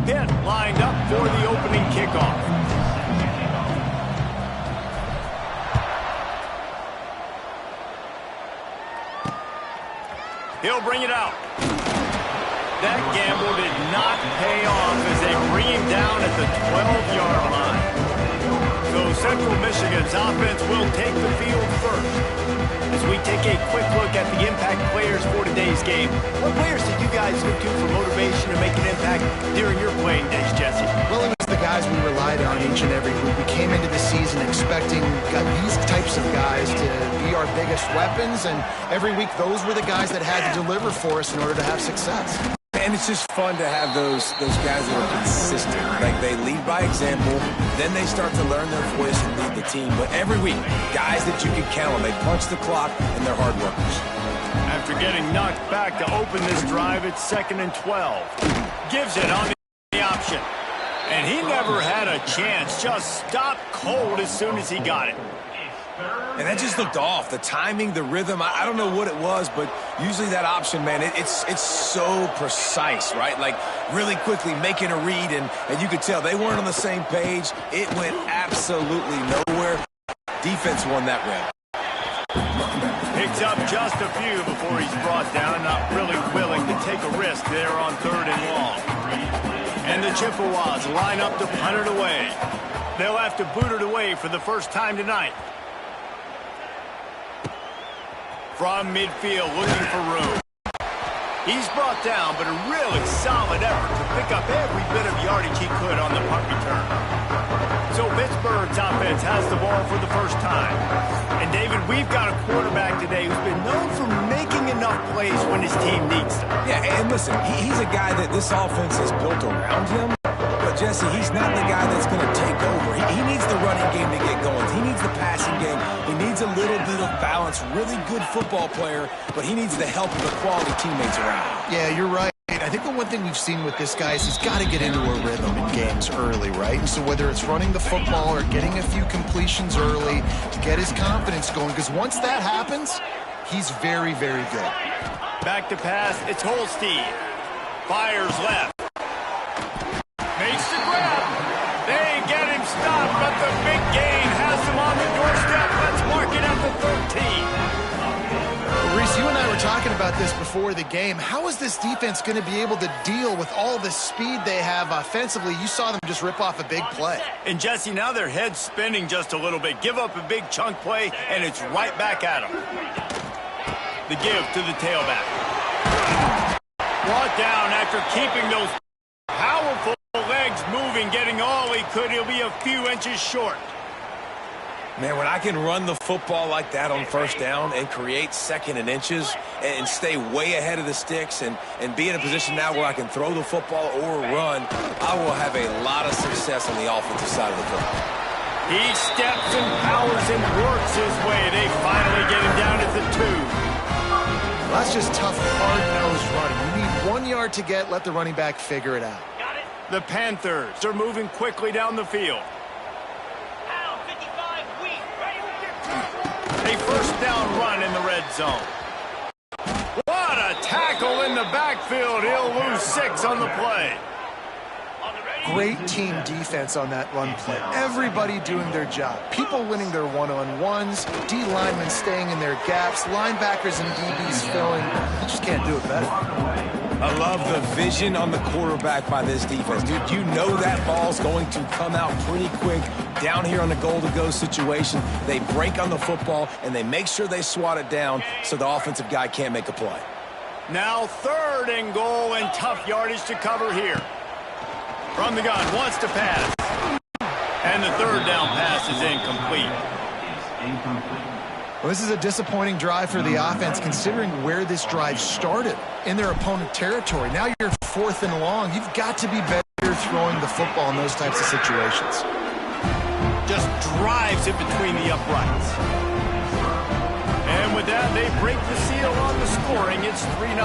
PITT lined up for the opening kickoff. He'll bring it out. That gamble did not pay off as they bring him down at the 12-yard line. So Central Michigan's offense will take the field first. As we take a quick look at the impact players for today's game, what players did you guys look to for motivation to make an impact during your playing days, Jesse? Well, it was the guys we relied on each and every week. We came into the season expecting these types of guys to be our biggest weapons, and every week those were the guys that had to deliver for us in order to have success. And it's just fun to have those guys that are consistent. Like, they lead by example, then they start to learn their voice and lead the team. But every week, guys that you can count on, they punch the clock, and they're hard workers. After getting knocked back to open this drive, it's 2nd and 12. Gives it on the option. And he never had a chance. Just stopped cold as soon as he got it. And that just looked off. The timing, the rhythm, I don't know what it was, but usually that option, man, it's so precise, right? Like, really quickly making a read, and you could tell they weren't on the same page. It went absolutely nowhere. Defense won that rep. Picks up just a few before he's brought down, not really willing to take a risk there on 3rd and long. And the Chippewas line up to punt it away. They'll have to boot it away for the first time tonight. From midfield, looking for room. He's brought down, but a really solid effort to pick up every bit of yardage he could on the punt return. So Pittsburgh's offense has the ball for the first time. And, David, we've got a quarterback today who's been known for making enough plays when his team needs them. Yeah, and listen, he's a guy that this offense is built around him. But, Jesse, he's not the guy that's going to take over. He needs the running game to get going. He needs the passing game. He needs a little bit of balance. Really good football player, but he needs the help of the quality teammates around him. Yeah, you're right. I think the one thing we've seen with this guy is he's got to get into a rhythm in games early, right? And so whether it's running the football or getting a few completions early to get his confidence going, because once that happens, he's very, very good. Back to pass, it's Holstein. Fires left. Makes the grab. They get him stopped, but the big gain has him on the doorstep. Let's mark it at the 13. Reese, you and I were talking about this before the game. How is this defense going to be able to deal with all the speed they have offensively? You saw them just rip off a big play. And, Jesse, now their head's spinning just a little bit. Give up a big chunk play, and it's right back at them. The give to the tailback. Brought down after keeping those powerful legs moving, getting all he could. He'll be a few inches short. Man, when I can run the football like that on 1st down and create 2nd and inches and stay way ahead of the sticks and be in a position now where I can throw the football or run, I will have a lot of success on the offensive side of the football. He steps and powers and works his way. They finally get him down at the 2. Well, that's just tough, hard-nosed running. You need 1 yard to get, let the running back figure it out. The Panthers are moving quickly down the field. A 1st down run in the red zone. What a tackle in the backfield. He'll lose 6 on the play. Great team defense on that run play. Everybody doing their job. People winning their one-on-ones, D linemen staying in their gaps, linebackers and DBs filling. You just can't do it better. I love the vision on the quarterback by this defense. Dude, you know that ball's going to come out pretty quick down here on the goal-to-go situation. They break on the football, and they make sure they swat it down so the offensive guy can't make a play. Now 3rd and goal, and tough yardage to cover here. From the gun, wants to pass. And the 3rd down pass is incomplete. Well, this is a disappointing drive for the offense considering where this drive started in their opponent territory. Now you're 4th and long. You've got to be better throwing the football in those types of situations. Just drives it between the uprights. And with that, they break the seal on the scoring. It's 3-0.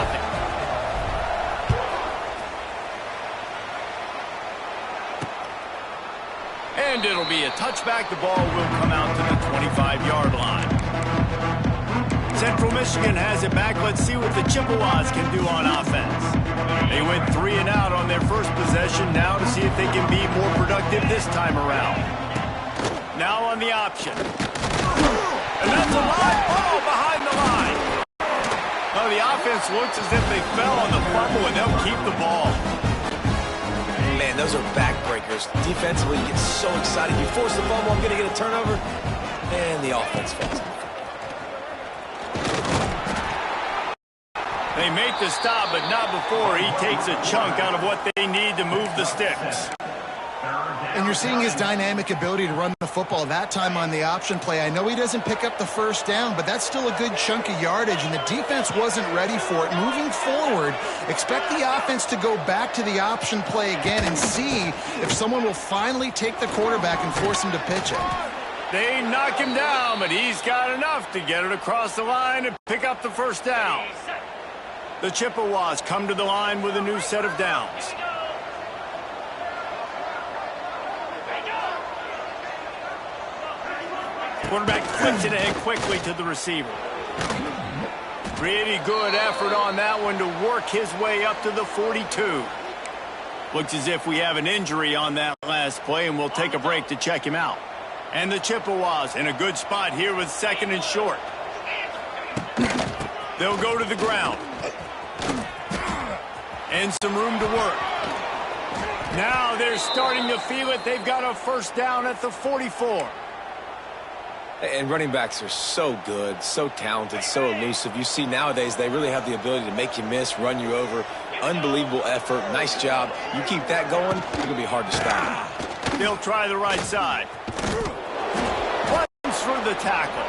And it'll be a touchback. The ball will come out to the 25-yard line. Central Michigan has it back. Let's see what the Chippewas can do on offense. They went 3 and out on their first possession. Now this time around. Now on the option. And that's a live ball behind the line. Now the offense looks as if they fell on the fumble, and they'll keep the ball. Man, those are backbreakers. Defensively, you get so excited. You force the fumble, I'm going to get a turnover, and the offense falls. They make the stop, but not before he takes a chunk out of what they need to move the sticks. And you're seeing his dynamic ability to run the football that time on the option play. I know he doesn't pick up the first down, but that's still a good chunk of yardage, and the defense wasn't ready for it. Moving forward, expect the offense to go back to the option play again and see if someone will finally take the quarterback and force him to pitch it. They knock him down, but he's got enough to get it across the line and pick up the first down. The Chippewas come to the line with a new set of downs. Quarterback flips it ahead quickly to the receiver. Pretty good effort on that one to work his way up to the 42. Looks as if we have an injury on that last play, and we'll take a break to check him out. And the Chippewas in a good spot here with 2nd and short. They'll go to the ground. And some room to work. Now they're starting to feel it. They've got a first down at the 44. And running backs are so good, so talented, so elusive. You see nowadays they really have the ability to make you miss, run you over. Unbelievable effort. Nice job. You keep that going, it's going to be hard to stop. They'll try the right side. Runs through the tackle.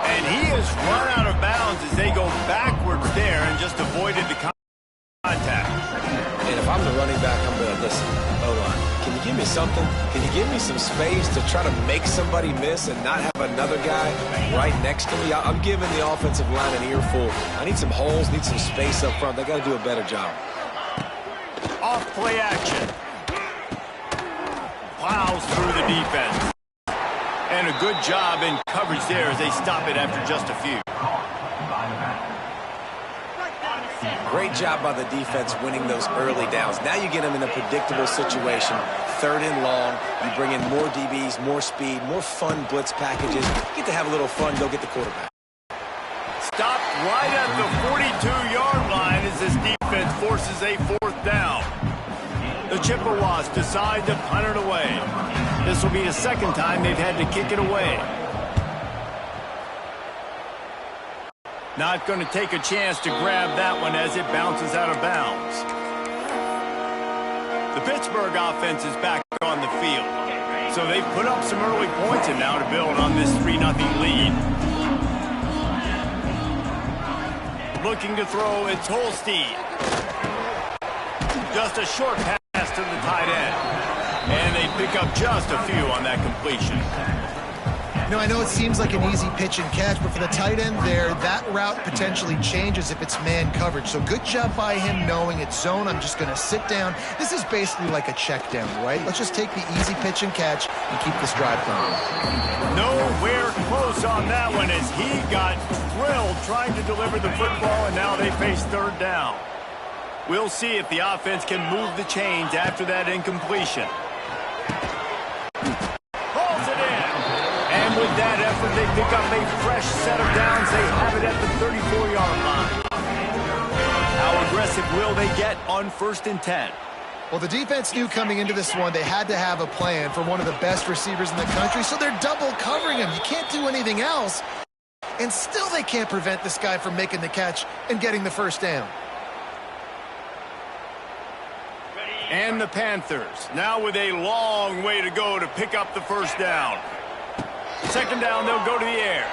And he has run out of bounds as they go backwards there and just avoided the contact. And if I'm the running back, I'm going to listen. O-line, can you give me something? Can you give me some space to try to make somebody miss and not have another guy right next to me? I'm giving the offensive line an earful. I need some holes, need some space up front. They got to do a better job. Off play action. Plows through the defense. And a good job in coverage there as they stop it after just a few. Great job by the defense winning those early downs. Now you get them in a predictable situation. 3rd and long. You bring in more DBs, more speed, more fun blitz packages. You get to have a little fun, go get the quarterback. Stopped right at the 42-yard line as this defense forces a 4th down. The Chippewas decide to punt it away. This will be the 2nd time they've had to kick it away. Not going to take a chance to grab that one as it bounces out of bounds. The Pittsburgh offense is back on the field. So they've put up some early points and now to build on this 3-0 lead. Looking to throw, it's Holstein. Just a short pass to the tight end. And they pick up just a few on that completion. Now, I know it seems like an easy pitch and catch, but for the tight end there, that route potentially changes if it's man coverage. So good job by him knowing it's zone. I'm just going to sit down. This is basically like a check down, right? Let's just take the easy pitch and catch and keep this drive going. Nowhere close on that one as he got drilled trying to deliver the football, and now they face 3rd down. We'll see if the offense can move the chains after that incompletion. With that effort, they pick up a fresh set of downs. They have it at the 34-yard line. How aggressive will they get on 1st and 10? Well, the defense knew coming into this one they had to have a plan for one of the best receivers in the country, so they're double covering him. You can't do anything else. And still they can't prevent this guy from making the catch and getting the first down. And the Panthers, now with a long way to go to pick up the first down. 2nd down, they'll go to the air.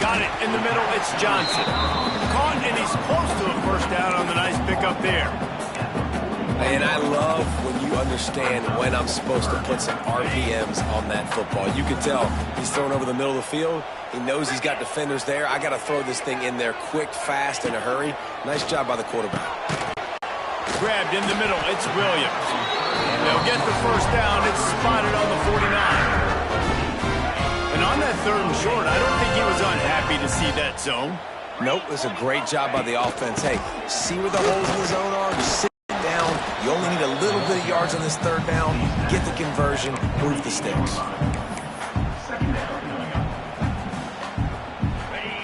Got it in the middle, it's Johnson. Caught, and he's close to a first down on the nice pickup there. And I love when you understand when I'm supposed to put some RPMs on that football. You can tell he's throwing over the middle of the field. He knows he's got defenders there. I got to throw this thing in there quick, fast, in a hurry. Nice job by the quarterback. Grabbed in the middle, it's Williams. They'll get the first down. It's spotted on the 49. And on that 3rd and short, I don't think he was unhappy to see that zone. Nope, it was a great job by the offense. Hey, see where the holes in the zone are? Just sit down. You only need a little bit of the yards on this third down, get the conversion, move the sticks.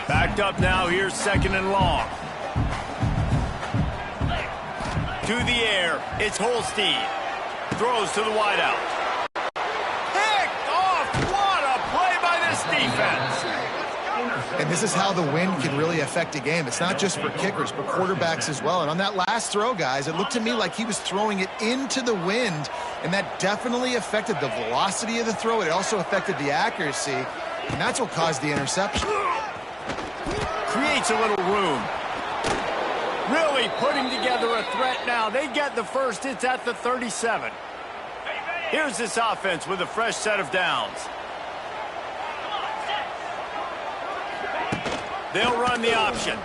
Backed up now, here's 2nd and long. To the air, it's Holstein. Throws to the wideout. Picked off! What a play by this defense! And this is how the wind can really affect a game. It's not just for kickers, but quarterbacks as well. And on that last throw, guys, it looked to me like he was throwing it into the wind, and that definitely affected the velocity of the throw. It also affected the accuracy, and that's what caused the interception. Creates a little room. Really putting together a threat now. They get the first. It's at the 37. Here's this offense with a fresh set of downs. They'll run the option.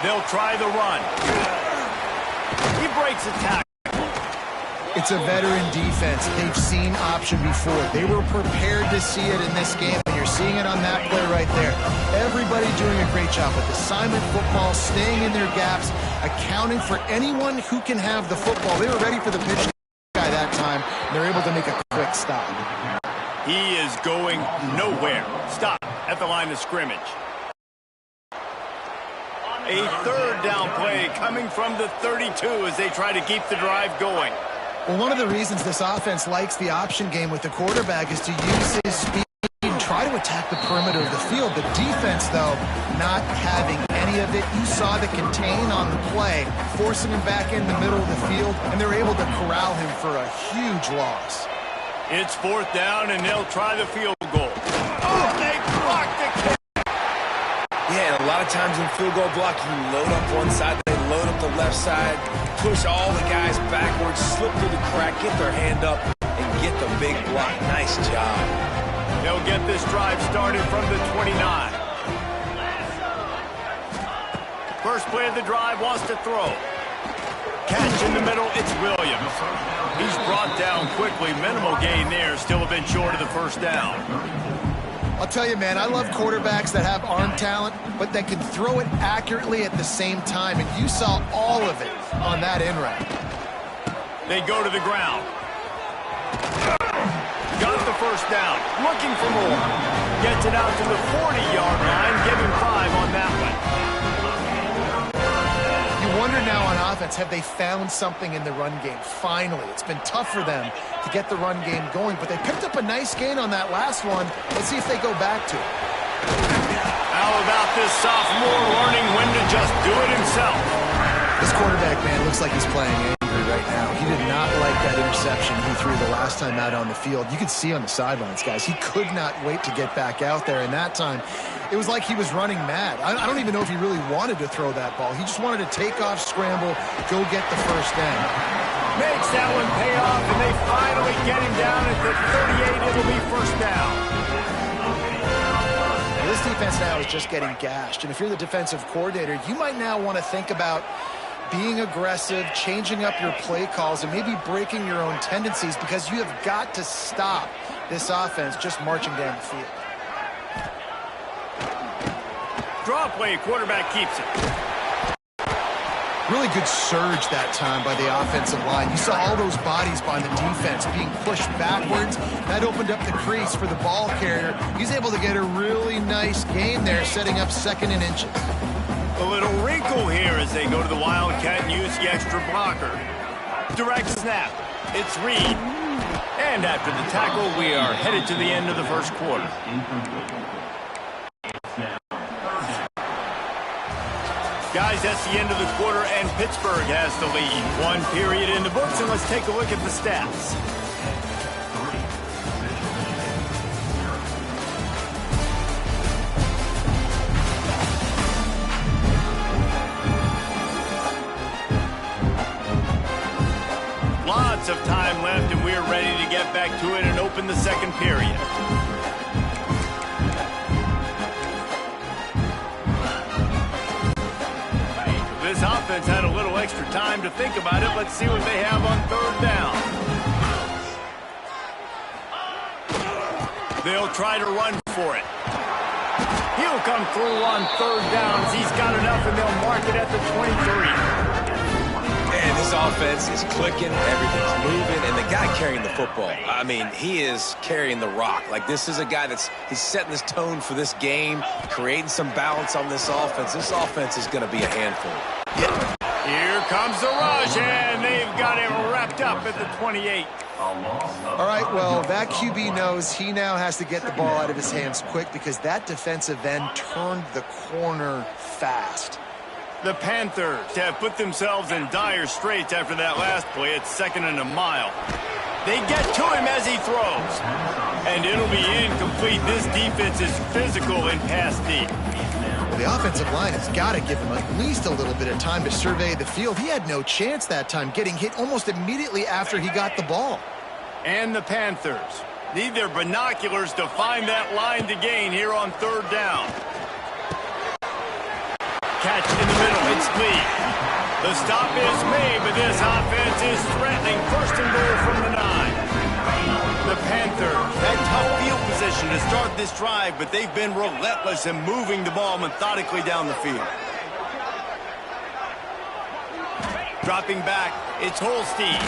They'll try the run. He breaks a tackle. It's a veteran defense. They've seen option before. They were prepared to see it in this game, and you're seeing it on that play right there. Everybody doing a great job with assignment football, staying in their gaps, accounting for anyone who can have the football. They were ready for the pitch guy that time, and they're able to make a quick stop. He is going nowhere. Stop at the line of scrimmage. A 3rd down play coming from the 32 as they try to keep the drive going. Well, one of the reasons this offense likes the option game with the quarterback is to use his speed and try to attack the perimeter of the field. The defense, though, not having any of it. You saw the contain on the play, forcing him back in the middle of the field, and they're able to corral him for a huge loss. It's 4th down, and they'll try the field goal. Oh, they blocked the kick. Yeah, and a lot of times in field goal block, you load up one side, they load up the left side, push all the guys backwards, slip through the crack, get their hand up, and get the big block. Nice job. They'll get this drive started from the 29. First play of the drive, wants to throw. Catch in the middle, it's Williams. He's brought down quickly. Minimal gain there, still a bit short of the first down. I'll tell you, man, I love quarterbacks that have arm talent, but that can throw it accurately at the same time, and you saw all of it on that in route. They go to the ground. Got the first down, looking for more. Gets it out to the 40-yard line, give him 5 on that one. You wonder now on offense, have they found something in the run game? Finally, it's been tough for them to get the run game going, but they picked up a nice gain on that last one. Let's see if they go back to it. How about this sophomore learning when to just do it himself? This quarterback, man, looks like he's playing angry right now. He did not like that interception he threw the last time out on the field. You could see on the sidelines, guys, he could not wait to get back out there, and that time it was like he was running mad. I don't even know if he really wanted to throw that ball. He just wanted to take off, scramble, go get the first down. Makes that one pay off, and they finally get him down at the 38. It'll be first down. This defense now is just getting gashed, and if you're the defensive coordinator, you might now want to think about being aggressive, changing up your play calls, and maybe breaking your own tendencies, because you have got to stop this offense just marching down the field. Draw play, quarterback keeps it. Really good surge that time by the offensive line. You saw all those bodies by the defense being pushed backwards. That opened up the crease for the ball carrier. He's able to get a really nice gain there, setting up 2nd and inches. A little wrinkle here as they go to the Wildcat and use the extra blocker. Direct snap. It's Reed. And after the tackle, we are headed to the end of the first quarter. Guys, that's the end of the quarter, and Pittsburgh has the lead. 1 period in the books, and let's take a look at the stats. Lots of time left, and we're ready to get back to it and open the second period. This offense had a little extra time to think about it. Let's see what they have on 3rd down. They'll try to run for it. He'll come through on 3rd down. He's got enough, and they'll mark it at the 23. Man, This offense is clicking, everything's moving, and the guy carrying the football, I mean, he is carrying the rock. Like, this is a guy he's setting this tone for this game, creating some balance on this offense. This offense is going to be a handful. Yeah. Here comes the rush, and they've got him wrapped up at the 28. All right, well, that QB knows he now has to get the ball out of his hands quick because that defensive end turned the corner fast. The Panthers have put themselves in dire straits after that last play. It's 2nd and a mile. They get to him as he throws. And it'll be incomplete. This defense is physical in pass deep. Well, the offensive line has got to give him at least a little bit of time to survey the field. He had no chance that time, getting hit almost immediately after he got the ball. And the Panthers need their binoculars to find that line to gain here on 3rd down. Catch in the middle, it's Lee. The stop is made, but this offense is threatening. 1st and goal from the 9. The Panthers had tough field position to start this drive, but they've been relentless in moving the ball methodically down the field. Dropping back, it's Holstein.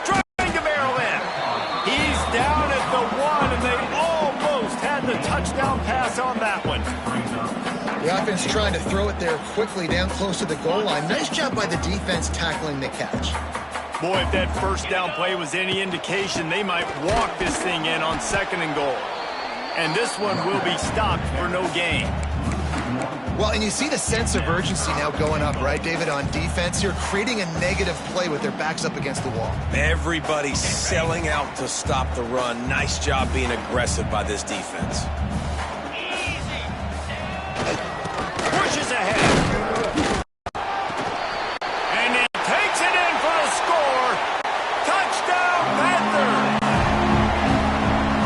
Trying to barrel in. He's down at the 1, and they almost had the touchdown pass on that one. The offense trying to throw it there quickly down close to the goal line. Nice job by the defense tackling the catch. Boy, if that 1st down play was any indication, they might walk this thing in on 2nd and goal. And this one will be stopped for no gain. Well, and you see the sense of urgency now going up, right, David, on defense here, creating a negative play with their backs up against the wall. Everybody's selling out to stop the run. Nice job being aggressive by this defense. Pushes ahead. And he takes it in for a score. Touchdown, Panthers!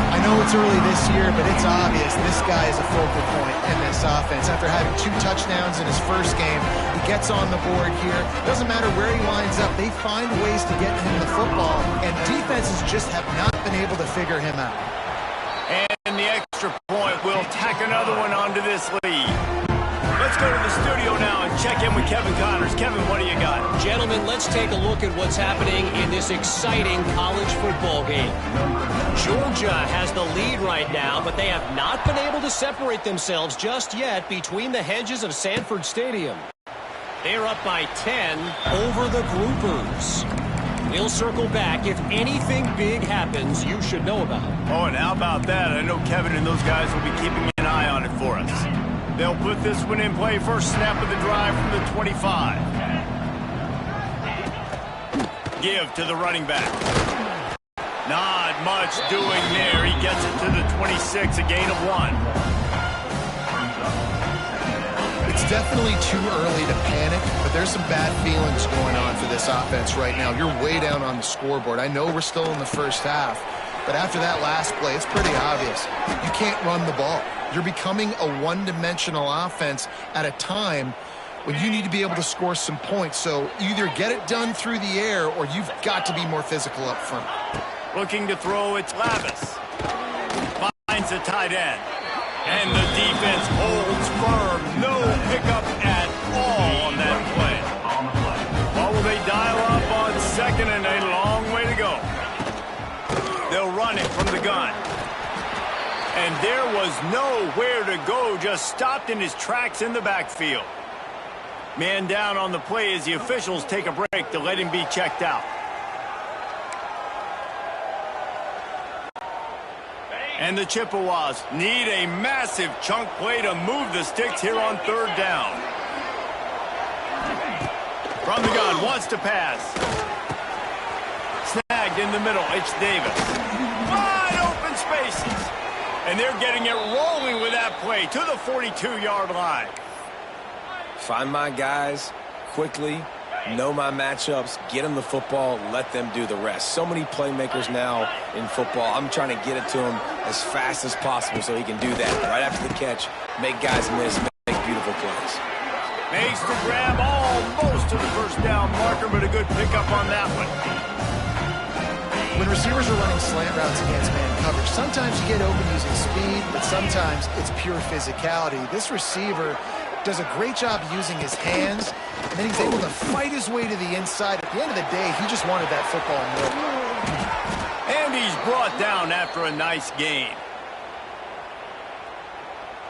I know it's early this year, but it's obvious this guy is a focal point in this offense. After having 2 touchdowns in his first game, he gets on the board here. Doesn't matter where he lines up, they find ways to get him the football, and defenses just have not been able to figure him out. And the extra point will tack another one onto this lead. Let's go to the studio now and check in with Kevin Connors. Kevin, what do you got? Gentlemen, let's take a look at what's happening in this exciting college football game. Georgia has the lead right now, but they have not been able to separate themselves just yet between the hedges of Sanford Stadium. They're up by 10 over the Groupers. We'll circle back. If anything big happens, you should know about it. Oh, and how about that? I know Kevin and those guys will be keeping an eye on it for us. They'll put this one in play. First snap of the drive from the 25. Give to the running back. Not much doing there. He gets it to the 26, a gain of 1. It's definitely too early to panic, but there's some bad feelings going on for this offense right now. You're way down on the scoreboard. I know we're still in the first half, but after that last play, it's pretty obvious. You can't run the ball. You're becoming a one-dimensional offense at a time when you need to be able to score some points. So either get it done through the air or you've got to be more physical up front. Looking to throw, it's Lavis. Finds a tight end. And the defense holds firm. No pickup at all on that play. Well, will they dial up on 2nd and a long way to go? They'll run it from the gun. And there was nowhere to go, just stopped in his tracks in the backfield. Man down on the play as the officials take a break to let him be checked out. And the Chippewas need a massive chunk play to move the sticks here on 3rd down. From the gun, wants to pass. Snagged in the middle, it's Davis. Wide open spaces. And they're getting it rolling with that play to the 42-yard line. Find my guys quickly, know my matchups, get them the football, let them do the rest. So many playmakers now in football. I'm trying to get it to him as fast as possible so he can do that. Right after the catch, make guys miss, make beautiful plays. Makes the grab almost to the 1st down marker, but a good pickup on that one. When receivers are running slant routes against man coverage, sometimes you get open using speed, but sometimes it's pure physicality. This receiver does a great job using his hands, and then he's able to fight his way to the inside. At the end of the day, he just wanted that football more. And he's brought down after a nice gain.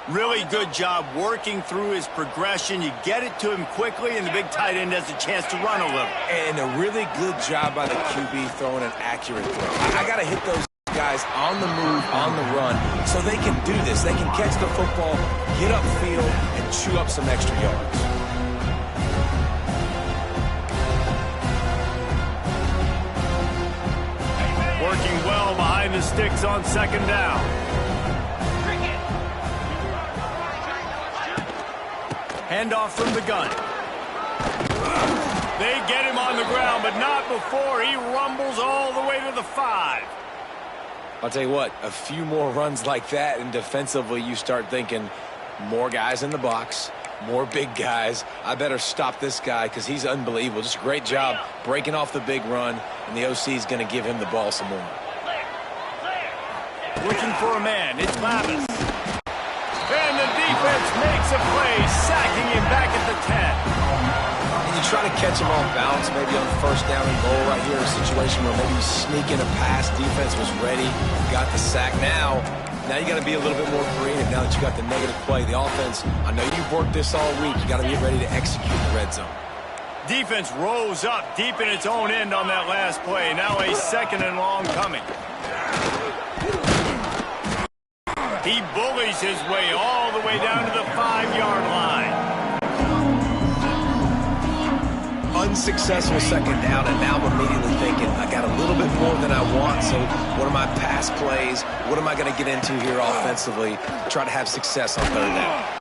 Really good job working through his progression. You get it to him quickly, and the big tight end has a chance to run a little. And a really good job by the QB throwing an accurate throw. I got to hit those guys on the move, on the run, so they can do this. They can catch the football, get upfield, and chew up some extra yards. Working well behind the sticks on second down. Handoff from the gun. They get him on the ground, but not before he rumbles all the way to the 5. I'll tell you what, a few more runs like that, and defensively you start thinking more guys in the box, more big guys. I better stop this guy because he's unbelievable. Just a great job breaking off the big run, and the OC is going to give him the ball some more. Looking for a man. It's Levis. And the defense makes a play, sacking him back at the 10. And you try to catch him off balance, maybe on first down and goal right here, a situation where maybe you sneak in a pass, defense was ready, got the sack. Now you got to be a little bit more creative now that you got the negative play. The offense, I know you've worked this all week. You got to get ready to execute the red zone. Defense rose up deep in its own end on that last play. Now a second and long coming. He bullies his way all the way down to the 5-yard line. Unsuccessful second down, and now I'm immediately thinking, I got a little bit more than I want, so what are my pass plays? What am I going to get into here offensively to try to have success on third down?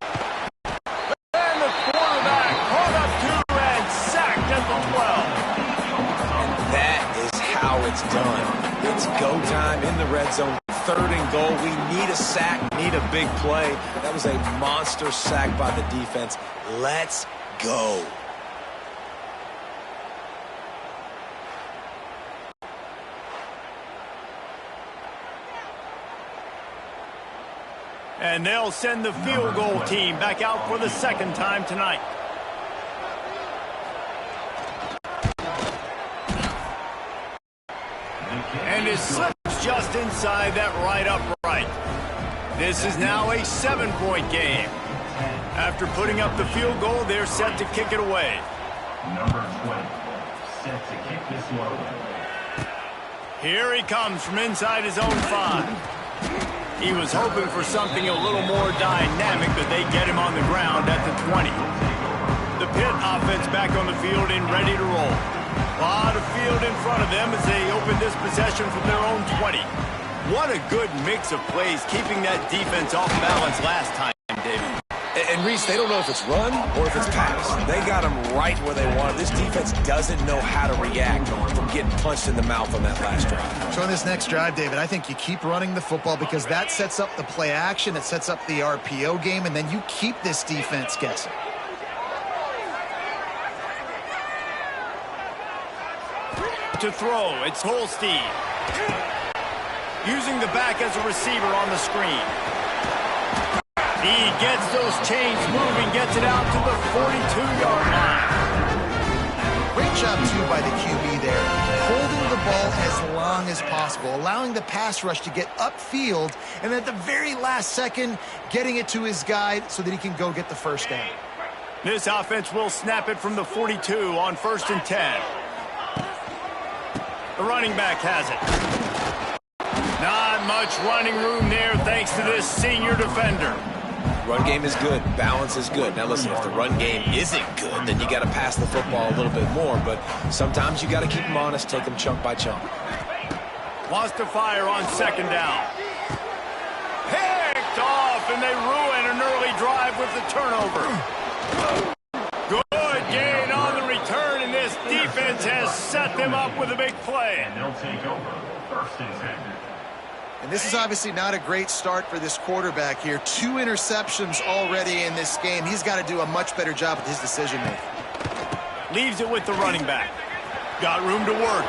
And the quarterback caught up to and sacked at the 12. And that is how it's done. It's go time in the red zone. Third and goal. We need a sack, need a big play. That was a monster sack by the defense. Let's go. And they'll send the field goal team back out for the second time tonight. And it slips just inside that right upright. This is now a 7-point game. After putting up the field goal, they're set to kick it away. Number 20, set to kick this one away. Here he comes from inside his own 5. He was hoping for something a little more dynamic, but they get him on the ground at the 20. The Pitt offense back on the field and ready to roll. A lot of field in front of them as they open this possession from their own 20. What a good mix of plays, keeping that defense off balance last time, David. And Reese, they don't know if it's run or if it's pass. They got him right where they want him. This defense doesn't know how to react from getting punched in the mouth on that last drive. So on this next drive, David, I think you keep running the football because that sets up the play action, it sets up the RPO game, and then you keep this defense guessing. To throw, it's Holstein. Using the back as a receiver on the screen. He gets those chains moving, gets it out to the 42-yard line. Great job, too, by the QB there. Holding the ball as long as possible, allowing the pass rush to get upfield, and at the very last second, getting it to his guy so that he can go get the first down. This offense will snap it from the 42 on 1st and 10. The running back has it. Not much running room there thanks to this senior defender. Run game is good. Balance is good. Now, listen, if the run game isn't good, then you got to pass the football a little bit more. But sometimes you got to keep them honest, take them chunk by chunk. Wants to fire on second down. Picked off, and they ruin an early drive with the turnover. Good gain on the return, and this defense has set them up with a big play. And they'll take over 1st and 10. And this is obviously not a great start for this quarterback here. 2 interceptions already in this game. He's got to do a much better job with his decision-making. Leaves it with the running back. Got room to work.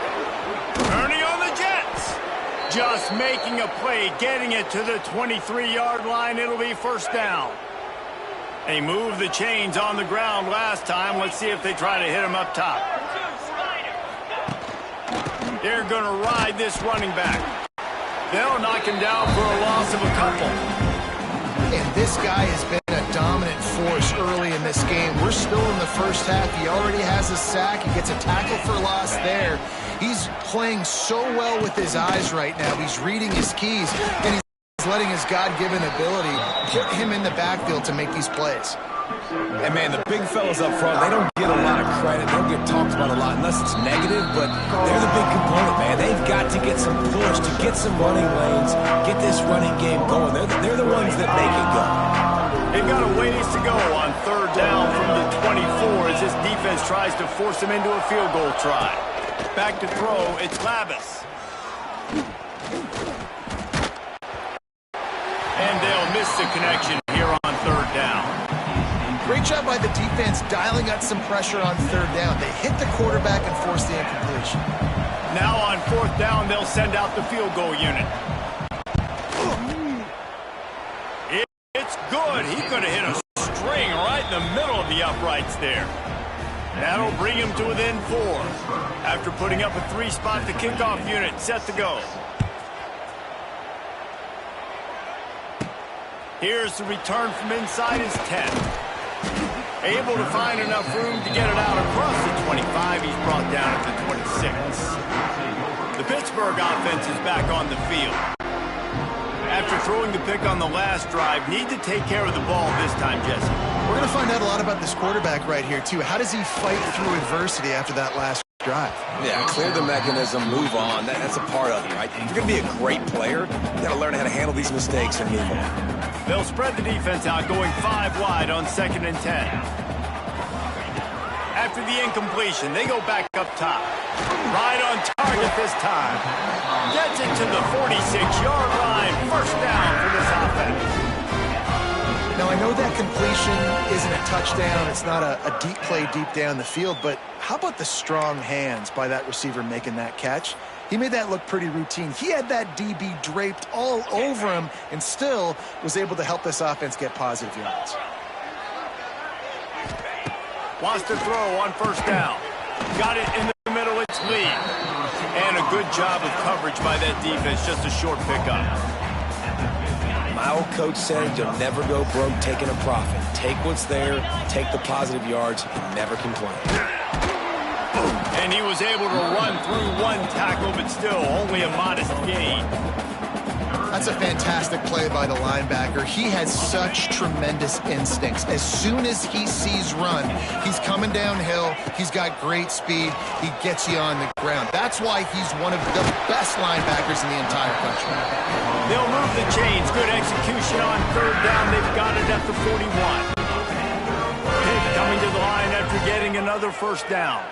Turning on the Jets. Just making a play, getting it to the 23-yard line. It'll be 1st down. They moved the chains on the ground last time. Let's see if they try to hit him up top. They're going to ride this running back. They'll knock him down for a loss of a couple. And this guy has been a dominant force early in this game. We're still in the first half. He already has a sack. He gets a tackle for loss there. He's playing so well with his eyes right now. He's reading his keys, and he's letting his God-given ability put him in the backfield to make these plays. And, man, the big fellas up front, they don't get a lot of credit. They don't get talked about a lot unless it's negative, but they're the big component, man. They've got to get some push, to get some running lanes, get this running game going. They're the ones that make it go. They've got a ways to go on third down from the 24 as this defense tries to force him into a field goal try. Back to throw, it's Lavis. And they'll miss the connection here on third down. Great job by the defense dialing up some pressure on third down. They hit the quarterback and force the incompletion. Now on fourth down, they'll send out the field goal unit. It's good. He could have hit a string right in the middle of the uprights there. That'll bring him to within 4. After putting up a 3-spot, the kickoff unit set to go. Here's the return from inside his 10. Able to find enough room to get it out across the 25. He's brought down at the 26. The Pittsburgh offense is back on the field. After throwing the pick on the last drive, need to take care of the ball this time, Jesse. We're going to find out a lot about this quarterback right here, too. How does he fight through adversity after that last drive? Yeah, clear the mechanism, move on. That's a part of it, right? If you're going to be a great player, you got to learn how to handle these mistakes and move on. They'll spread the defense out, going 5 wide on 2nd and 10. After the incompletion, they go back up top. Right on target this time. Gets it to the 46-yard line. First down for this offense. Now, I know that completion isn't a touchdown. It's not a deep play deep down the field, but how about the strong hands by that receiver making that catch? He made that look pretty routine. He had that DB draped all over him and still was able to help this offense get positive yards. Wants to throw on first down. Got it in the middle, it's Lee. And a good job of coverage by that defense, just a short pickup. My old coach said you'll never go broke taking a profit. Take what's there, take the positive yards, and never complain. And he was able to run through one tackle, but still only a modest gain. That's a fantastic play by the linebacker. He has such tremendous instincts. As soon as he sees run, he's coming downhill. He's got great speed. He gets you on the ground. That's why he's one of the best linebackers in the entire country. They'll move the chains. Good execution on third down. They've got it at the 41. Pitt coming to the line after getting another first down.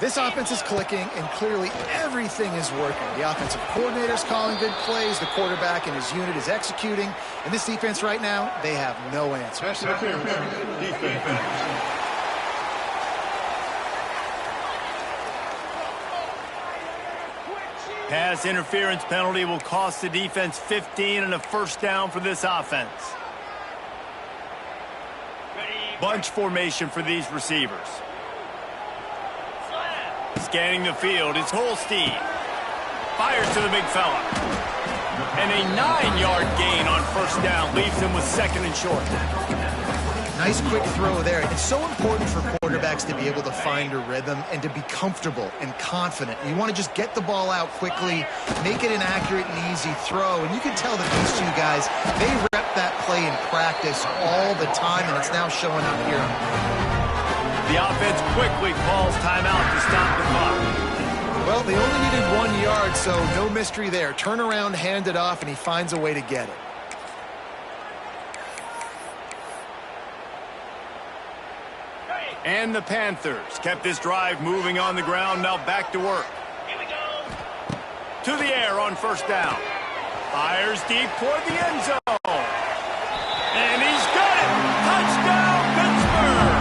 This offense is clicking, and clearly everything is working. The offensive coordinator's calling good plays. The quarterback and his unit is executing. And this defense right now, they have no answer. Pass interference penalty will cost the defense 15 and a first down for this offense. Bunch formation for these receivers. Scanning the field, it's Holstein. Fires to the big fella. And a 9-yard gain on first down leaves him with 2nd and short. Nice quick throw there. It's so important for quarterbacks to be able to find a rhythm and to be comfortable and confident. You want to just get the ball out quickly, make it an accurate and easy throw. And you can tell that these two guys, they rep that play in practice all the time, and it's now showing up here. The offense quickly calls timeout to stop the clock. Well, they only needed 1 yard, so no mystery there. Turn around, hand it off, and he finds a way to get it. And the Panthers kept this drive moving on the ground, now back to work. Here we go. To the air on first down. Fires deep toward the end zone. And he's got it! Touchdown, Pittsburgh!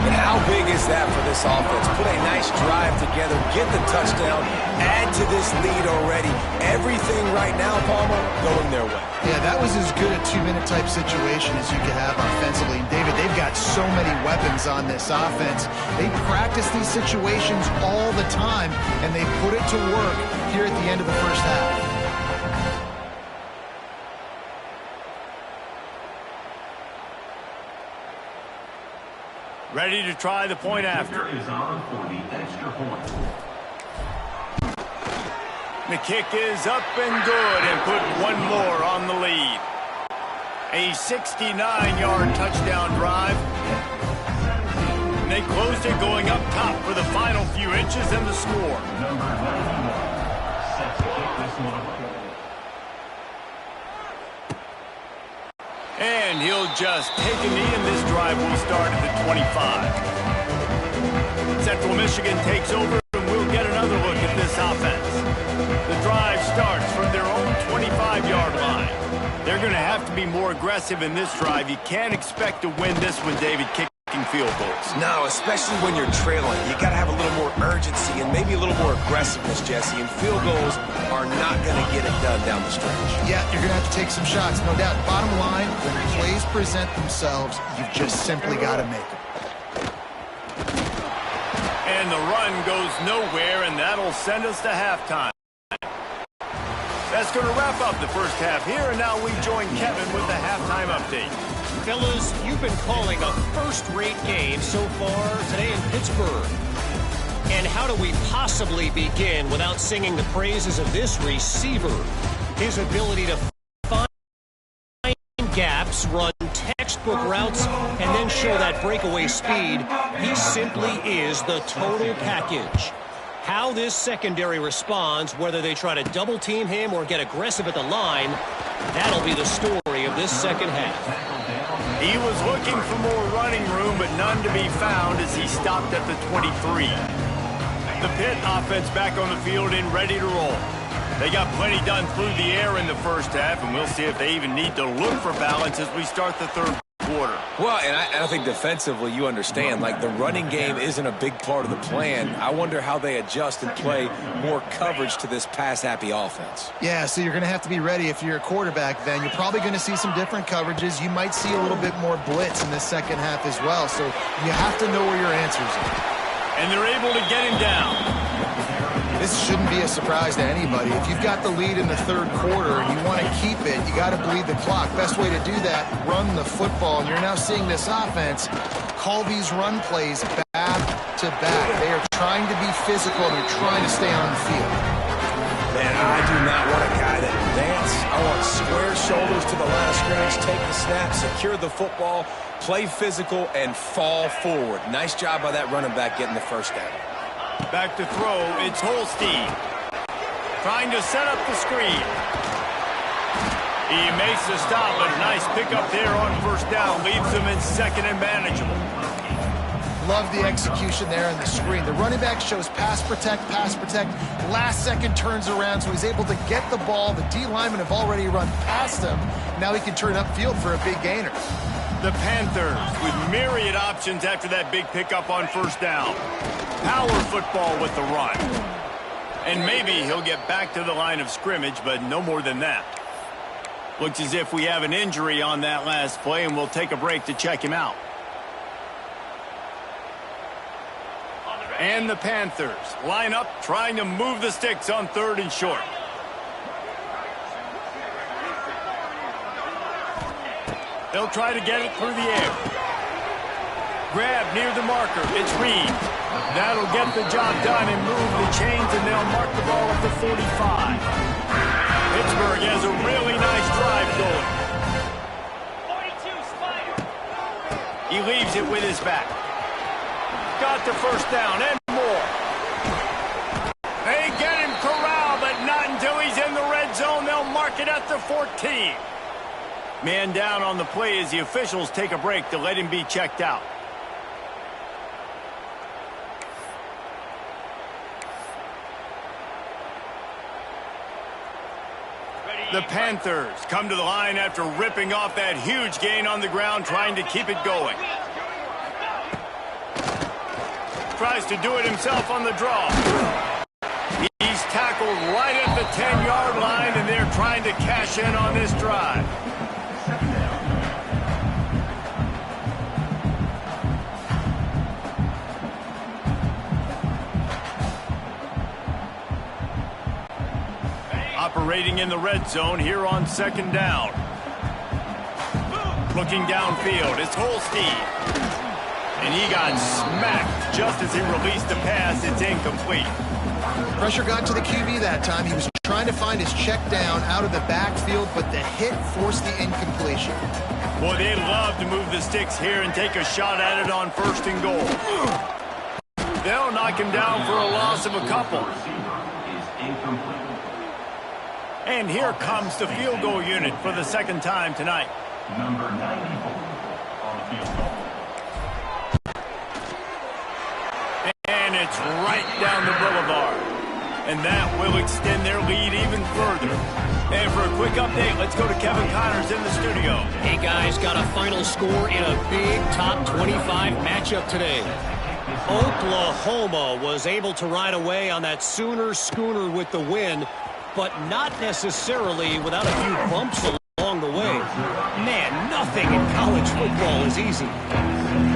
And how big is that for this offense? Put a nice drive together, get the touchdown, add to this lead already. Everything right now, Palmer, going their way. Yeah, that was as good a two-minute type situation as you could have offensively. And David, they've got so many weapons on this offense. They practice these situations all the time, and they put it to work here at the end of the first half. Ready to try the point after. Is on for the extra point. The kick is up and good and put one more on the lead. A 69-yard touchdown drive. And they closed it going up top for the final few inches and the score. Number 91 set to kick this one away. And he'll just take a knee, and this drive will start at the 25. Central Michigan takes over, and we'll get another look at this offense. The drive starts from their own 25-yard line. They're going to have to be more aggressive in this drive. You can't expect to win this one, David, kicking field goals. No, especially when you're trailing. You got to have a little more urgency and maybe a little more aggressiveness, Jesse. And field goals are not going to get it done down the stretch. Yeah, you're going to have to take some shots, no doubt. Bottom line, when plays present themselves, you've just simply got to make them. And the run goes nowhere, and that'll send us to halftime. That's going to wrap up the first half here, and now we join Kevin with the halftime update. Fellas, you've been calling a first-rate game so far today in Pittsburgh. And how do we possibly begin without singing the praises of this receiver? His ability to find gaps, run textbook routes, and then show that breakaway speed. He simply is the total package. How this secondary responds, whether they try to double-team him or get aggressive at the line, that'll be the story of this second half. He was looking for more running room, but none to be found as he stopped at the 23. The Pitt offense back on the field and ready to roll. They got plenty done through the air in the first half, and we'll see if they even need to look for balance as we start the third quarter. Well, and I think defensively you understand, like the running game isn't a big part of the plan. I wonder how they adjust and play more coverage to this pass-happy offense. Yeah, so you're going to have to be ready if you're a quarterback then. You're probably going to see some different coverages. You might see a little bit more blitz in the second half as well, so you have to know where your answers are. And they're able to get him down. This shouldn't be a surprise to anybody. If you've got the lead in the third quarter and you want to keep it, you got to bleed the clock. Best way to do that, run the football. And you're now seeing this offense call these run plays back to back. They are trying to be physical and they're trying to stay on the field. Man, I do not want a guy that dance. I want square shoulders to the line of scrimmage, take the snap, secure the football, play physical, and fall forward. Nice job by that running back getting the first down. Back to throw, it's Holstein. Trying to set up the screen. He makes the stop, but a nice pickup there on first down. Leaves him in second and manageable. Love the execution there on the screen. The running back shows pass protect, last second turns around, so he's able to get the ball. The D linemen have already run past him. Now he can turn upfield for a big gainer. The Panthers with myriad options after that big pickup on first down. Power football with the run. And maybe he'll get back to the line of scrimmage, but no more than that. Looks as if we have an injury on that last play, and we'll take a break to check him out. And the Panthers line up trying to move the sticks on third and short. They'll try to get it through the air. Grab near the marker. It's Reed. That'll get the job done and move the chains, and they'll mark the ball at the 45. Pittsburgh has a really nice drive going. 42 Spider. He leaves it with his back. Got the first down and more. They get him corralled, but not until he's in the red zone. They'll mark it at the 14. Man down on the play as the officials take a break to let him be checked out. The Panthers come to the line after ripping off that huge gain on the ground, trying to keep it going. tries to do it himself on the draw. He's tackled right at the 10-yard line, and they're trying to cash in on this drive. Operating in the red zone here on second down. Looking downfield, it's Holstein. And he got smacked just as he released the pass. It's incomplete. Pressure got to the QB that time. He was trying to find his check down out of the backfield, but the hit forced the incompletion. Boy, they'd love to move the sticks here and take a shot at it on 1st and goal. They'll knock him down for a loss of a couple. And here comes the field goal unit for the second time tonight. Number 94 on field goal. And it's right down the boulevard. And that will extend their lead even further. And for a quick update, let's go to Kevin Connors in the studio. Hey, guys, got a final score in a big top 25 matchup today. Oklahoma was able to ride away on that Sooner schooner with the win, but not necessarily without a few bumps along the way. Man, nothing in college football is easy.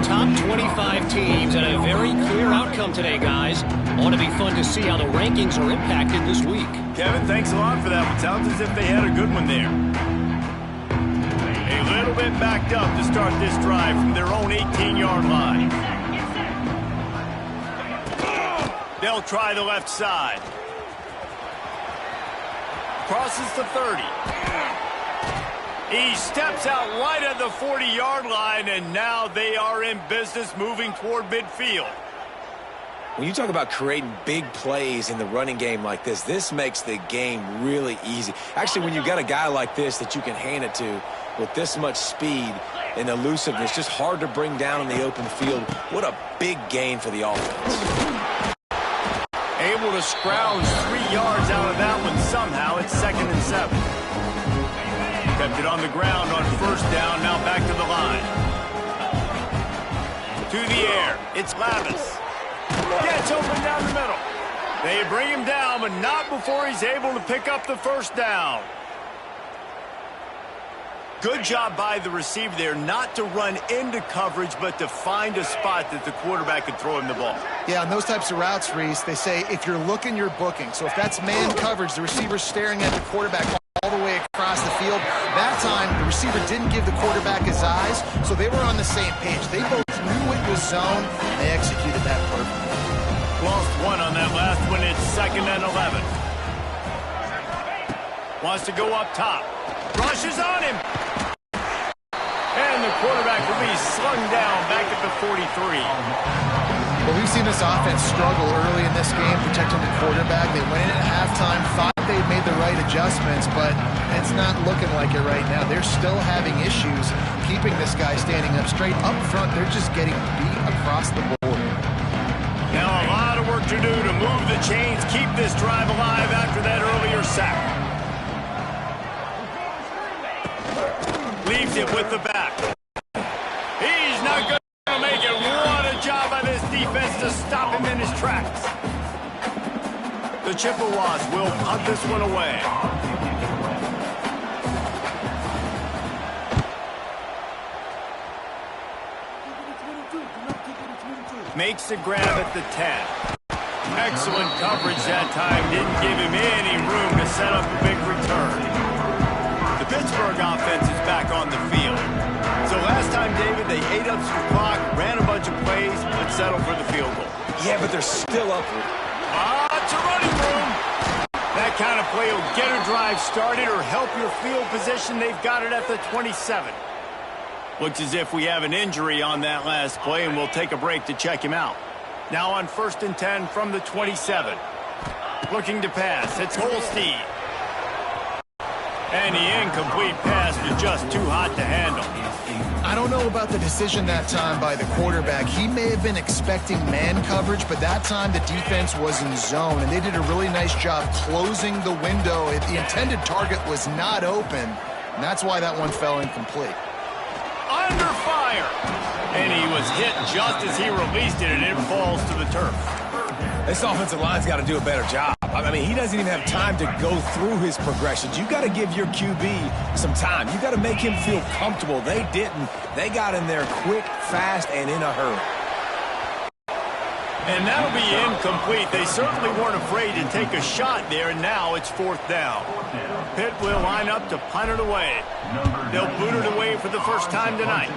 Top 25 teams and a very clear outcome today, guys. Ought to be fun to see how the rankings are impacted this week. Kevin, thanks a lot for that one. Sounds as if they had a good one there. A little bit backed up to start this drive from their own 18-yard line. They'll try the left side. Crosses the 30. He steps out right at the 40-yard line, and now they are in business moving toward midfield. When you talk about creating big plays in the running game like this makes the game really easy. Actually, when you've got a guy like this that you can hand it to with this much speed and elusiveness, just hard to bring down in the open field. What a big gain for the offense. Able to scrounge 3 yards out of that one somehow. It's 2nd and 7. Kept it on the ground on 1st down. Now back to the line. To the air. It's Lavis. Gets open down the middle. They bring him down, but not before he's able to pick up the 1st down. Good job by the receiver there not to run into coverage, but to find a spot that the quarterback could throw him the ball. Yeah, on those types of routes, Reese, they say if you're looking, you're booking. So if that's man coverage, the receiver's staring at the quarterback all the way across the field. That time, the receiver didn't give the quarterback his eyes, so they were on the same page. They both knew it was zone. They executed that perfectly. Lost one on that last one. It's 2nd and 11. Wants to go up top. Rushes on him. And the quarterback will be slung down back at the 43. Well, we've seen this offense struggle early in this game protecting the quarterback. They went in at halftime, thought they'd made the right adjustments, but it's not looking like it right now. They're still having issues keeping this guy standing up straight. Up front, they're just getting beat across the board. Now a lot of work to do to move the chains, keep this drive alive after that earlier sack. Leaves it with the back. He's not going to make it. What a job by this defense to stop him in his tracks. The Chippewas will punt this one away. Makes the grab at the 10. Excellent coverage that time. Didn't give him any room to set up a big return. The Pittsburgh offense is back on the field. So last time, David, they ate up some clock, ran a bunch of plays, but settled for the field goal. Yeah, but they're still up for it. It's a running room. That kind of play will get a drive started or help your field position. They've got it at the 27. Looks as if we have an injury on that last play, and we'll take a break to check him out. Now on 1st and 10 from the 27. Looking to pass. It's Holstein. And the incomplete pass was just too hot to handle. I don't know about the decision that time by the quarterback. He may have been expecting man coverage, but that time the defense was in zone, and they did a really nice job closing the window. The intended target was not open, and that's why that one fell incomplete. Under fire. And he was hit just as he released it, and it falls to the turf. This offensive line's got to do a better job. I mean, he doesn't even have time to go through his progressions. You got to give your QB some time. You got to make him feel comfortable. They didn't. They got in there quick, fast, and in a hurry. And that'll be incomplete. They certainly weren't afraid to take a shot there, and now it's 4th down. Pitt will line up to punt it away. They'll boot it away for the first time tonight.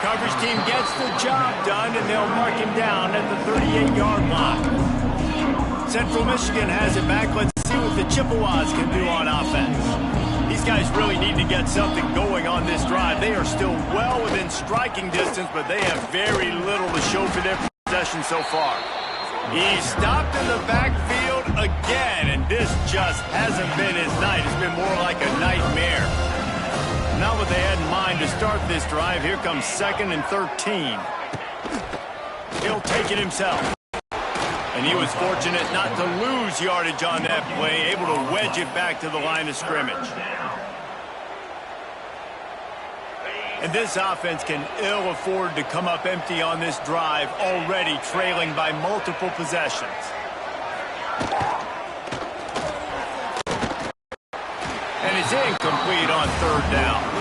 Coverage team gets the job done, and they'll mark him down at the 38-yard line. Central Michigan has it back. Let's see what the Chippewas can do on offense. These guys really need to get something going on this drive. They are still well within striking distance, but they have very little to show for their possession so far. He's stopped in the backfield again, and this just hasn't been his night. It's been more like a nightmare. Not what they had in mind to start this drive. Here comes 2nd and 13. He'll take it himself. And he was fortunate not to lose yardage on that play, able to wedge it back to the line of scrimmage. And this offense can ill afford to come up empty on this drive, already trailing by multiple possessions. And it's incomplete on 3rd down.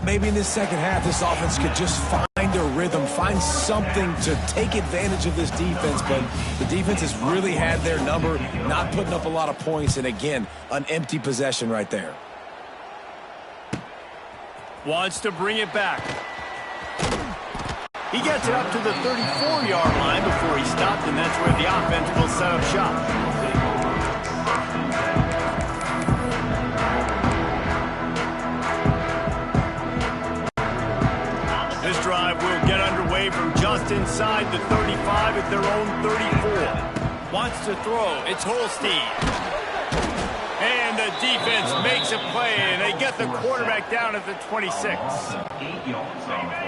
maybe in this second half, this offense could just find a rhythm, find something to take advantage of this defense. But the defense has really had their number, not putting up a lot of points. And again, an empty possession right there. Wants to bring it back. He gets it up to the 34-yard line before he stopped, and that's where the offense will set up shop. This drive will get underway from just inside the 35 at their own 34. Wants to throw. It's Holstein. And the defense makes a play, and they get the quarterback down at the 26.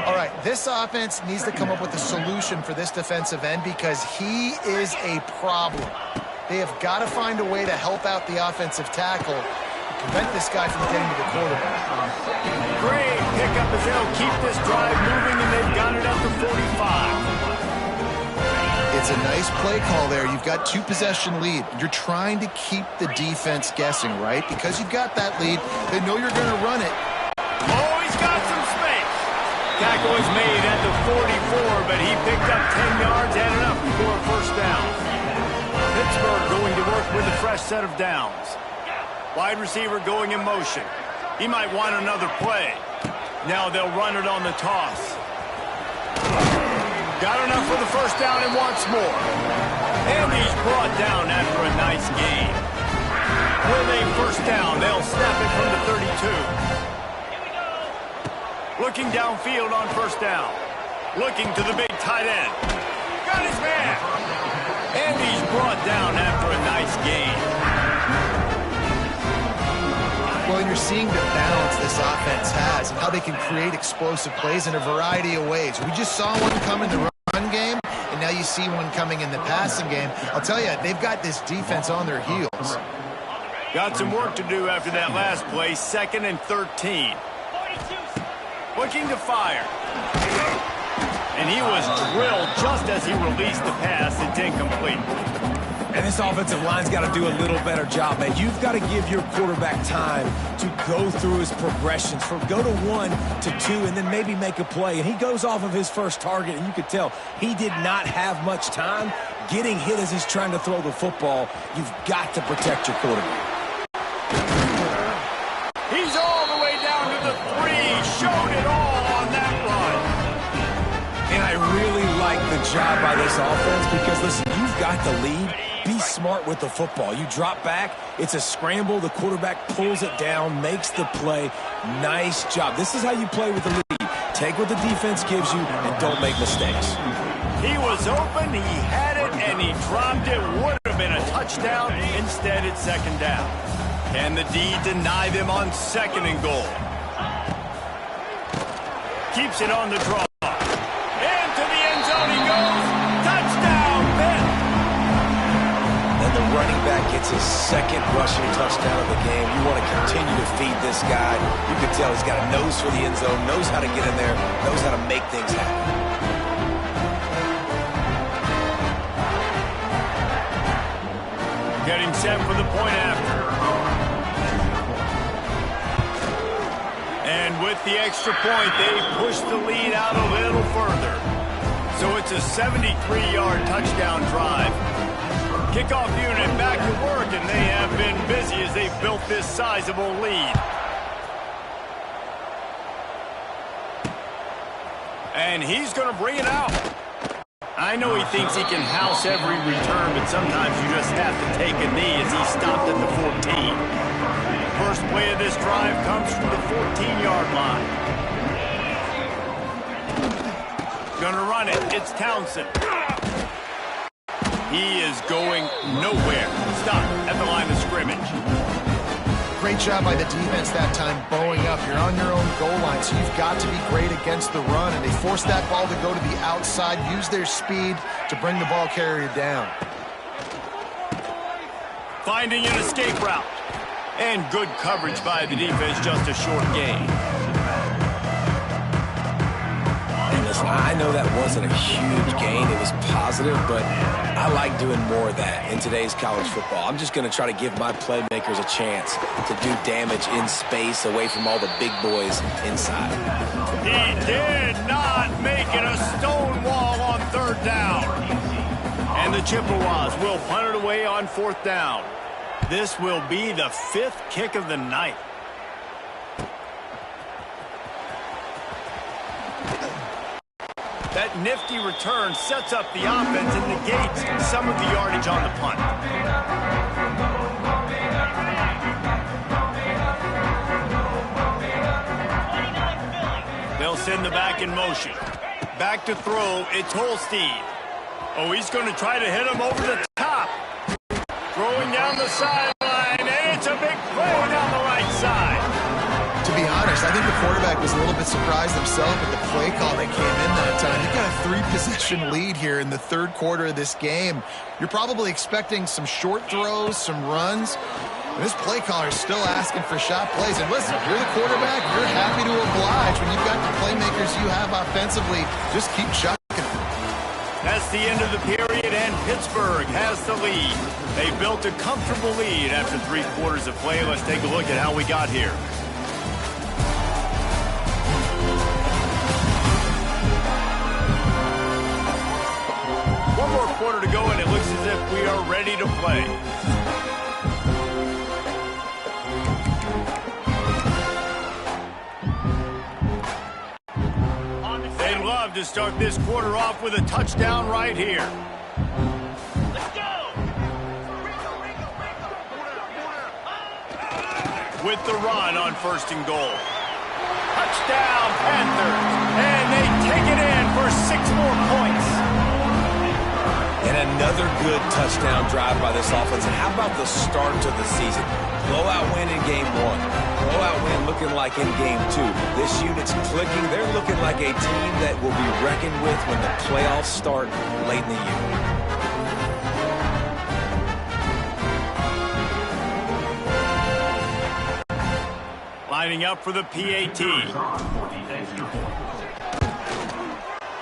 All right, this offense needs to come up with a solution for this defensive end because he is a problem. They have got to find a way to help out the offensive tackle and prevent this guy from getting to the quarterback. Great pickup as they'll keep this drive moving, and they've got it at the 45. It's a nice play call there. You've got two-possession lead. You're trying to keep the defense guessing, right? Because you've got that lead, they know you're going to run it. Oh, he's got some space. Tackle is made at the 44, but he picked up 10 yards and enough for a first down. Pittsburgh going to work with a fresh set of downs. Wide receiver going in motion. He might want another play. Now they'll run it on the toss. Got enough for the first down and wants more. And he's brought down after a nice gain. With a first down, they'll snap it from the 32. Looking downfield on first down. Looking to the big tight end. Got his man. And he's brought down after a nice gain. Well, and you're seeing the balance this offense has and how they can create explosive plays in a variety of ways. We just saw one come in the run game, and now you see one coming in the passing game. I'll tell you, they've got this defense on their heels. Got some work to do after that last play, 2nd and 13. Looking to fire. And he was drilled just as he released the pass. It's incomplete. And this offensive line's got to do a little better job, man. You've got to give your quarterback time to go through his progressions, from go to 1 to 2, and then maybe make a play. And he goes off of his first target, and you could tell he did not have much time getting hit as he's trying to throw the football. You've got to protect your quarterback. He's all the way down to the 3. Showed it all on that run. And I really like the job by this offense because, listen, you've got the lead. Be smart with the football. You drop back, it's a scramble, the quarterback pulls it down, makes the play. Nice job. This is how you play with the lead. Take what the defense gives you and don't make mistakes. He was open, he had it, and he dropped it. Would have been a touchdown. Instead, it's 2nd down. Can the D deny them on 2nd and goal? Keeps it on the draw. And to the end zone he goes. Touchdown, Pitt. And the running back gets his 2nd rushing touchdown of the game. You want to continue to feed this guy. You can tell he's got a nose for the end zone, knows how to get in there, knows how to make things happen. Getting set for the point after. And with the extra point, they push the lead out a little further. So it's a 73-yard touchdown drive. Kickoff unit back to work, and they have been busy as they've built this sizable lead. And he's going to bring it out. I know he thinks he can house every return, but sometimes you just have to take a knee as he stopped at the 14. First play of this drive comes from the 14-yard line. Gonna run it. It's Townsend. He is going nowhere. Stop at the line of scrimmage. Great job by the defense that time, bowing up. You're on your own goal line, so you've got to be great against the run, and they force that ball to go to the outside, use their speed to bring the ball carrier down. Finding an escape route. And good coverage by the defense, just a short gain. And Listen, I know that wasn't a huge gain. It was positive, but I like doing more of that in today's college football. I'm just going to try to give my playmakers a chance to do damage in space away from all the big boys inside. He did not make it a stone wall on 3rd down. And the Chippewas will punt it away on 4th down. This will be the 5th kick of the night. That nifty return sets up the offense and negates some of the yardage on the punt. They'll send the back in motion. Back to throw, it's Holstein. Oh, he's going to try to hit him over the top. Throwing down the sideline, and it's a big play down the right side. To be honest, I think the quarterback was a little bit surprised himself at the play call that came in that time. You've got a 3-possession lead here in the 3rd quarter of this game. You're probably expecting some short throws, some runs. And this play caller is still asking for shot plays. And listen, if you're the quarterback, you're happy to oblige. When you've got the playmakers you have offensively, just keep chucking. That's the end of the period, and Pittsburgh has the lead. They built a comfortable lead after 3 quarters of play. Let's take a look at how we got here. One more quarter to go, and it looks as if we are ready to play. They'd love to start this quarter off with a touchdown right here. Let's go! With the run on 1st and goal. Touchdown, Panthers. And they take it in for 6 more points. And another good touchdown drive by this offense. And how about the start to the season? Blowout win in game 1. Blowout win looking like in game 2. This unit's clicking. They're looking like a team that will be reckoned with when the playoffs start late in the year. Lining up for the PAT.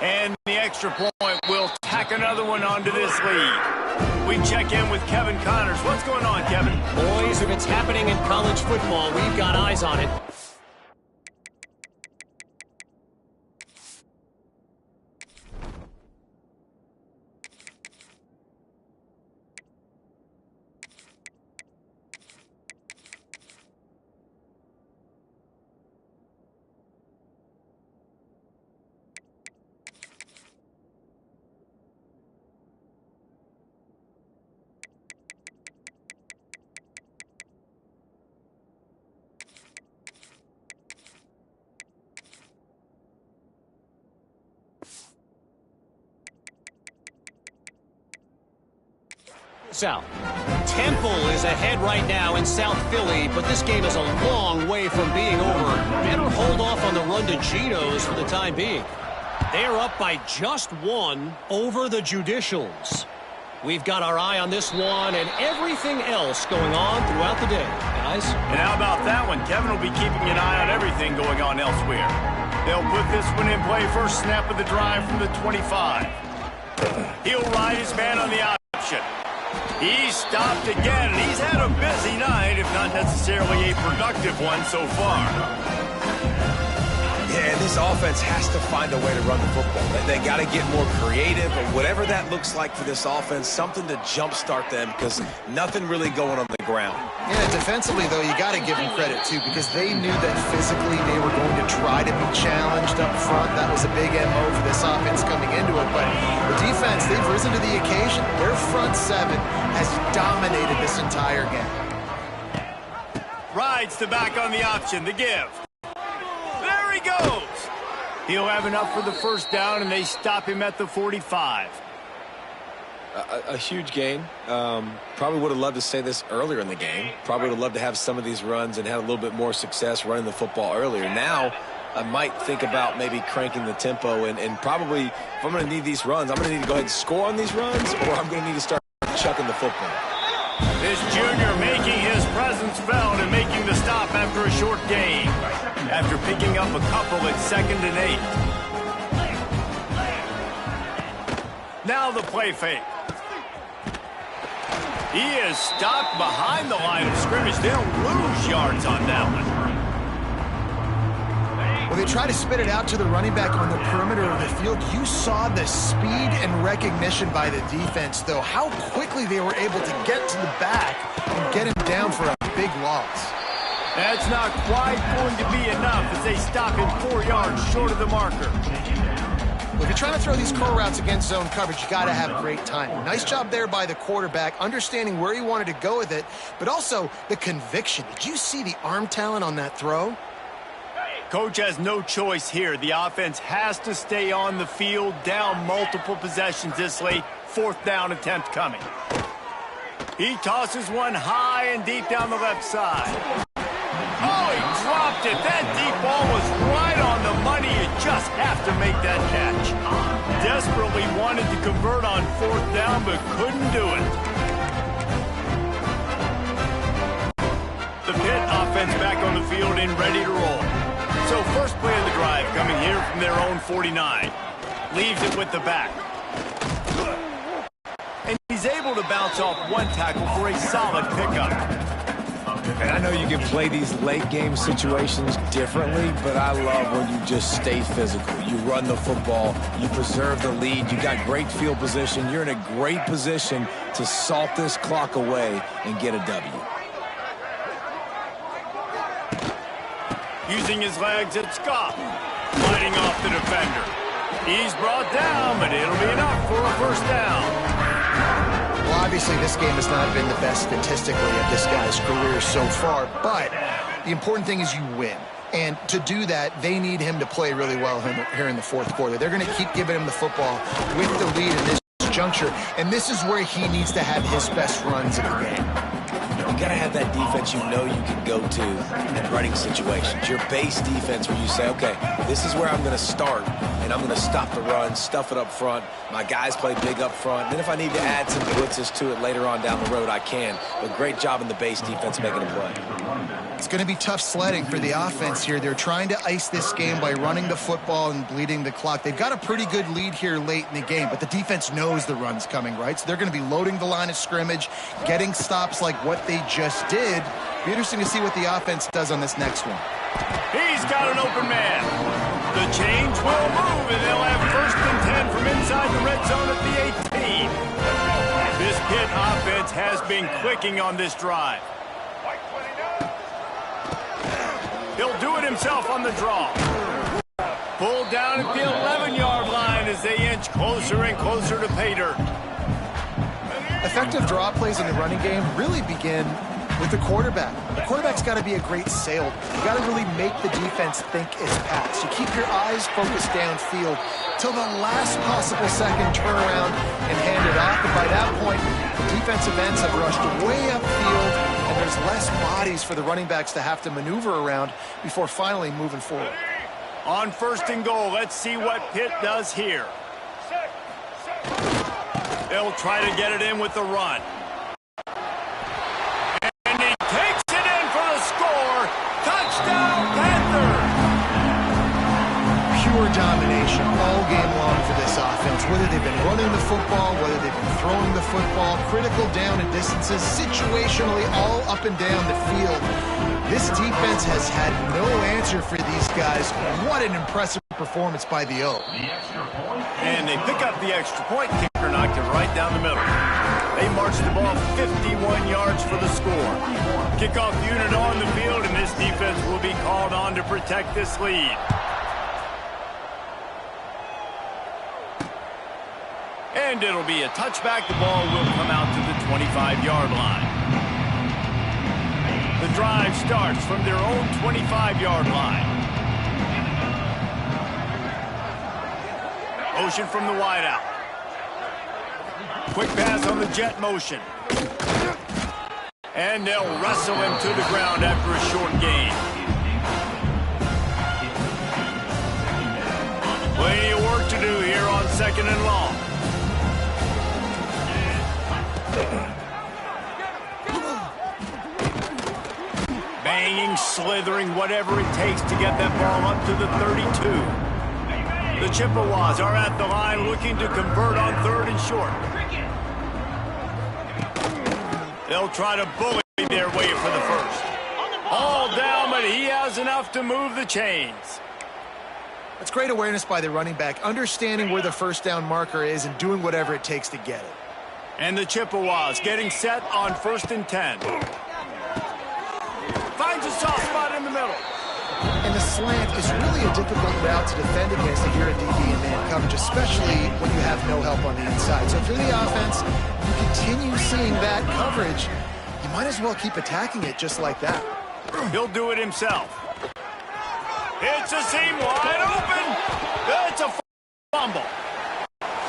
And the extra point will tack another one onto this lead. We check in with Kevin Connors. What's going on, Kevin? Boys, if it's happening in college football, we've got eyes on it. South. Temple is ahead right now in South Philly, but this game is a long way from being over. Better hold off on the run to Geno's for the time being. They're up by just 1 over the Judicials. We've got our eye on this one and everything else going on throughout the day, guys. And how about that one? Kevin will be keeping an eye on everything going on elsewhere. They'll put this one in play. First snap of the drive from the 25. He'll ride his man on the option. He stopped again, and he's had a busy night, if not necessarily a productive one so far. Yeah, this offense has to find a way to run the football. They got to get more creative, or whatever that looks like for this offense, something to jumpstart them, because nothing really going on the ground. Yeah, defensively, though, you got to give them credit, too, because they knew that physically they were going to try to be challenged up front. That was a big MO for this offense coming into it. But the defense, they've risen to the occasion. Their front 7 has dominated this entire game. Rides the back on the option, the give. There he goes. He'll have enough for the first down, and they stop him at the 45. A huge gain. Probably would have loved to say this earlier in the game. Probably would have loved to have some of these runs and had a little bit more success running the football earlier. Now, I might think about maybe cranking the tempo and probably, if I'm going to need these runs, I'm going to need to go ahead and score on these runs, or I'm going to need to start chucking the football. This junior making his presence felt and making the stop after a short gain. After picking up a couple at 2nd and 8. Now the play fake. He is stopped behind the line of scrimmage. They'll lose yards on that one. Well, they try to spit it out to the running back on the perimeter of the field. You saw the speed and recognition by the defense, though, how quickly they were able to get to the back and get him down for a big loss. That's not quite going to be enough as they stop him 4 yards short of the marker. Well, if you're trying to throw these curl routes against zone coverage, you got to have great timing. Nice job there by the quarterback, understanding where he wanted to go with it, but also the conviction. Did you see the arm talent on that throw? Coach has no choice here. The offense has to stay on the field, down multiple possessions this late. 4th down attempt coming. He tosses one high and deep down the left side. Oh, he dropped it. That deep ball was right on the money. You just have to make that catch. Desperately wanted to convert on 4th down, but couldn't do it. The Pitt offense back on the field and ready to roll. So first play of the drive coming here from their own 49. Leaves it with the back. And he's able to bounce off one tackle for a solid pickup. And I know you can play these late game situations differently, but I love when you just stay physical. You run the football, you preserve the lead, you got great field position. You're in a great position to salt this clock away and get a W. Using his legs at Ncaa, fighting off the defender. He's brought down, but it'll be enough for a first down. Well, obviously, this game has not been the best statistically of this guy's career so far, but the important thing is you win. And to do that, they need him to play really well here in the 4th quarter. They're going to keep giving him the football with the lead in this juncture, and this is where he needs to have his best runs of the game. You got to have that defense you know you can go to in running situations. Your base defense where you say, okay, this is where I'm going to start, and I'm going to stop the run, stuff it up front. My guys play big up front. Then if I need to add some blitzes to it later on down the road, I can. But great job in the base defense making a play. It's going to be tough sledding for the offense here. They're trying to ice this game by running the football and bleeding the clock. They've got a pretty good lead here late in the game, but the defense knows the run's coming, right? So they're going to be loading the line of scrimmage, getting stops like what they just did. Be interesting to see what the offense does on this next one. He's got an open man. The change will move, and they'll have 1st and 10 from inside the red zone at the 18. This Pitt offense has been clicking on this drive. He'll do it himself on the draw. Pulled down at the 11-yard line as they inch closer and closer to pay dirt. Effective draw plays in the running game really begin with the quarterback. The quarterback's got to be a great sailor. You got to really make the defense think it's pass. You keep your eyes focused downfield till the last possible second, turn around and hand it off. And by that point, the defensive ends have rushed way upfield, and there's less bodies for the running backs to have to maneuver around before finally moving forward. On 1st and goal, let's see what Pitt does here. They'll try to get it in with the run. And he takes it in for the score. Touchdown, Panthers! Pure domination all game long for this offense. Whether they've been running the football, whether they've been throwing the football, critical down and distances, situationally all up and down the field. This defense has had no answer for these guys. What an impressive performance by the O. And they pick up the extra point. Kicker knocked it right down the middle. They march the ball 51 yards for the score. Kickoff unit on the field, and this defense will be called on to protect this lead. And it'll be a touchback. The ball will come out to the 25-yard line. The drive starts from their own 25-yard line. Motion from the wideout. Quick pass on the jet motion. And they'll wrestle him to the ground after a short gain. Plenty of work to do here on 2nd and long. Banging, slithering, whatever it takes to get that ball up to the 32. The Chippewas are at the line looking to convert on 3rd and short. They'll try to bully their way for the first. All down, but he has enough to move the chains. That's great awareness by the running back, understanding where the first down marker is and doing whatever it takes to get it. And the Chippewas getting set on 1st and 10. Finds a soft spot in the middle. And the slant is really a difficult route to defend against if you're a DB in man coverage, especially when you have no help on the inside. So if you're the offense, you continue seeing that coverage, you might as well keep attacking it just like that. He'll do it himself. It's a seam wide open. It's a fumble.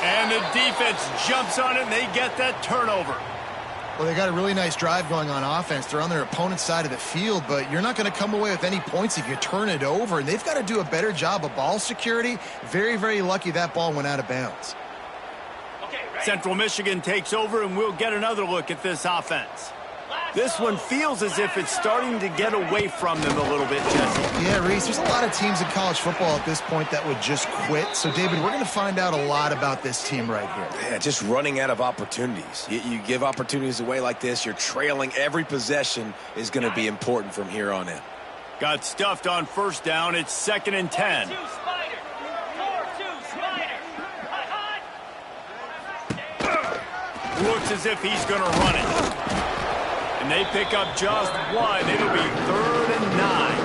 And the defense jumps on it, and they get that turnover. Well, they got a really nice drive going on offense. They're on their opponent's side of the field, but you're not going to come away with any points if you turn it over. And they've got to do a better job of ball security. Very, very lucky that ball went out of bounds. Central Michigan takes over, and we'll get another look at this offense. This one feels as if it's starting to get away from them a little bit, Jesse. Yeah, Reese, there's a lot of teams in college football at this point that would just quit. So, David, we're going to find out a lot about this team right here. Yeah, just running out of opportunities. You give opportunities away like this, you're trailing. Every possession is going to be important from here on in. Got stuffed on 1st down. It's 2nd and 10. 4-2 Spider. 4-2 Spider. Looks as if he's going to run it. And they pick up just one. It'll be 3rd and 9.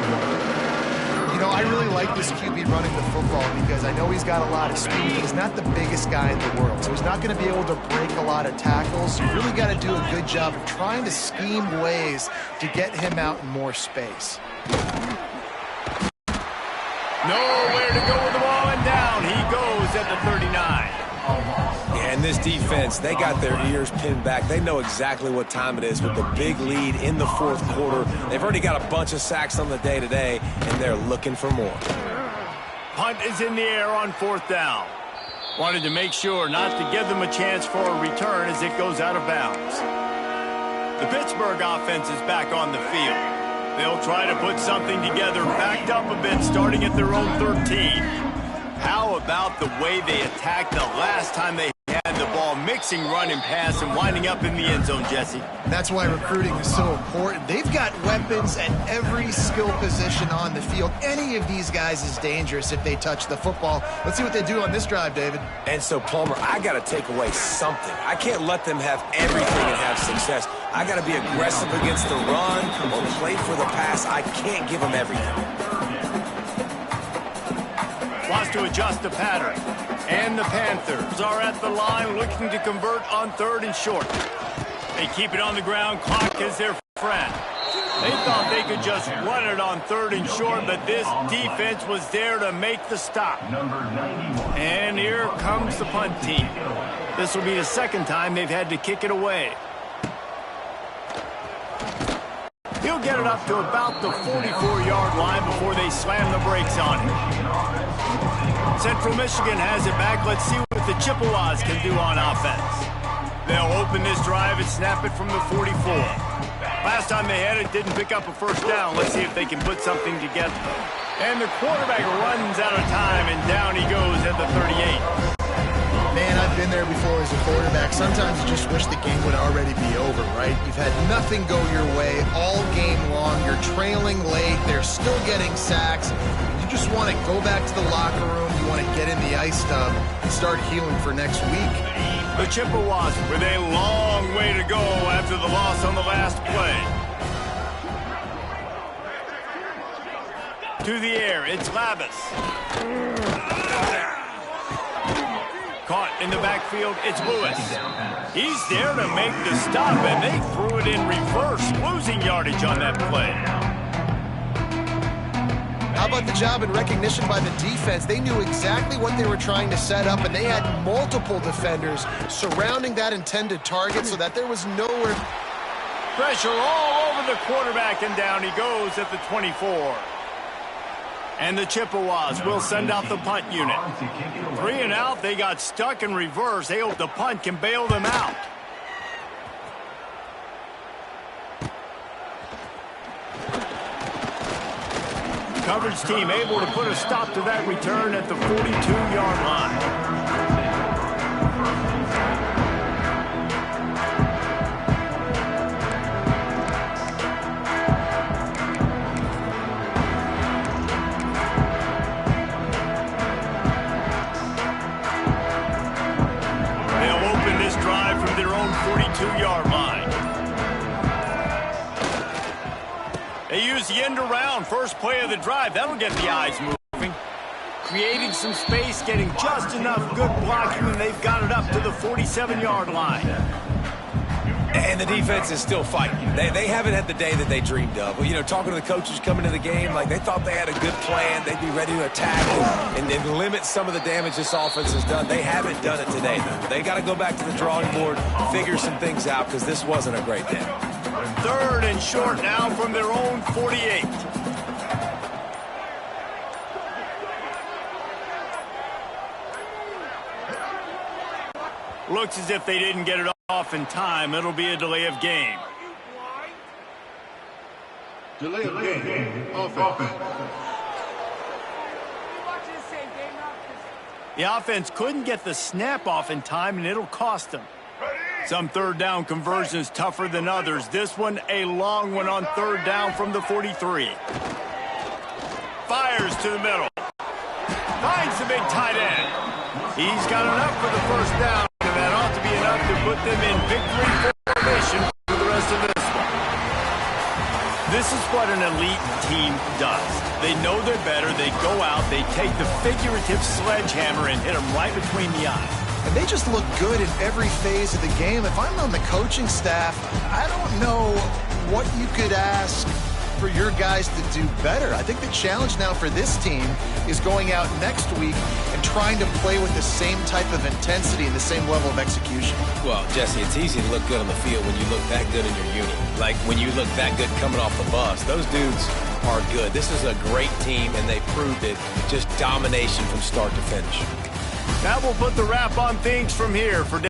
You know, I really like this QB running the football because I know he's got a lot of speed. He's not the biggest guy in the world, so he's not going to be able to break a lot of tackles. You really got to do a good job of trying to scheme ways to get him out in more space. Nowhere to go with the ball, and down he goes at the 39. And this defense, they got their ears pinned back. They know exactly what time it is with the big lead in the 4th quarter. They've already got a bunch of sacks on the day today, and they're looking for more. Punt is in the air on 4th down. Wanted to make sure not to give them a chance for a return as it goes out of bounds. The Pittsburgh offense is back on the field. They'll try to put something together, backed up a bit, starting at their own 13. How about the way they attacked the last time they had the ball, mixing run and pass and winding up in the end zone, Jesse? That's why recruiting is so important. They've got weapons at every skill position on the field. Any of these guys is dangerous if they touch the football. Let's see what they do on this drive, David. And so, Palmer, I got to take away something. I can't let them have everything and have success. I got to be aggressive against the run or play for the pass. I can't give them everything. Wants to adjust the pattern. And the Panthers are at the line looking to convert on 3rd and short. They keep it on the ground. Clock is their friend. They thought they could just run it on 3rd and short, but this defense was there to make the stop. And here comes the punt team. This will be the 2nd time they've had to kick it away. He'll get it up to about the 44-yard line before they slam the brakes on him. Central Michigan has it back. Let's see what the Chippewas can do on offense. They'll open this drive and snap it from the 44. Last time they had it, didn't pick up a 1st down. Let's see if they can put something together. And the quarterback runs out of time, and down he goes at the 38. Man, I've been there before as a quarterback. Sometimes you just wish the game would already be over, right? You've had nothing go your way all game long. You're trailing late. They're still getting sacks. You just want to go back to the locker room. You want to get in the ice tub and start healing for next week. The Chippewas with a long way to go after the loss on the last play. To the air, it's Labus. Caught in the backfield, it's Lewis. He's there to make the stop, and they threw it in reverse, losing yardage on that play. How about the job and recognition by the defense? They knew exactly what they were trying to set up, and they had multiple defenders surrounding that intended target so that there was nowhere. Pressure all over the quarterback, and down he goes at the 24. And the Chippewas will send out the punt unit. 3 and out, they got stuck in reverse. They hope the punt can bail them out. Coverage team able to put a stop to that return at the 42-yard line. They'll open this drive from their own 42-yard line. They use the end around, first play of the drive. That'll get the eyes moving. Creating some space, getting just enough good blocking, and they've got it up to the 47-yard line. And the defense is still fighting. They haven't had the day that they dreamed of. Well, you know, talking to the coaches coming to the game, like they thought they had a good plan. They'd be ready to attack and limit some of the damage this offense has done. They haven't done it today, though. They got to go back to the drawing board, figure some things out, because this wasn't a great day. 3rd and short now from their own 48. Looks as if they didn't get it off in time. It'll be a delay of game. Delay of game. Offense. The offense couldn't get the snap off in time, and it'll cost them. Some 3rd down conversions tougher than others. This one a long one on 3rd down from the 43. Fires to the middle. Finds the big tight end. He's got enough for the 1st down, and that ought to be enough to put them in victory formation for the rest of this one. This is what an elite team does. They know they're better. They go out. They take the figurative sledgehammer and hit them right between the eyes. And they just look good in every phase of the game. If I'm on the coaching staff, I don't know what you could ask for your guys to do better. I think the challenge now for this team is going out next week and trying to play with the same type of intensity and the same level of execution. Well, Jesse, it's easy to look good on the field when you look that good in your unit. Like when you look that good coming off the bus. Those dudes are good. This is a great team, and they proved it. Just domination from start to finish. That will put the wrap on things from here for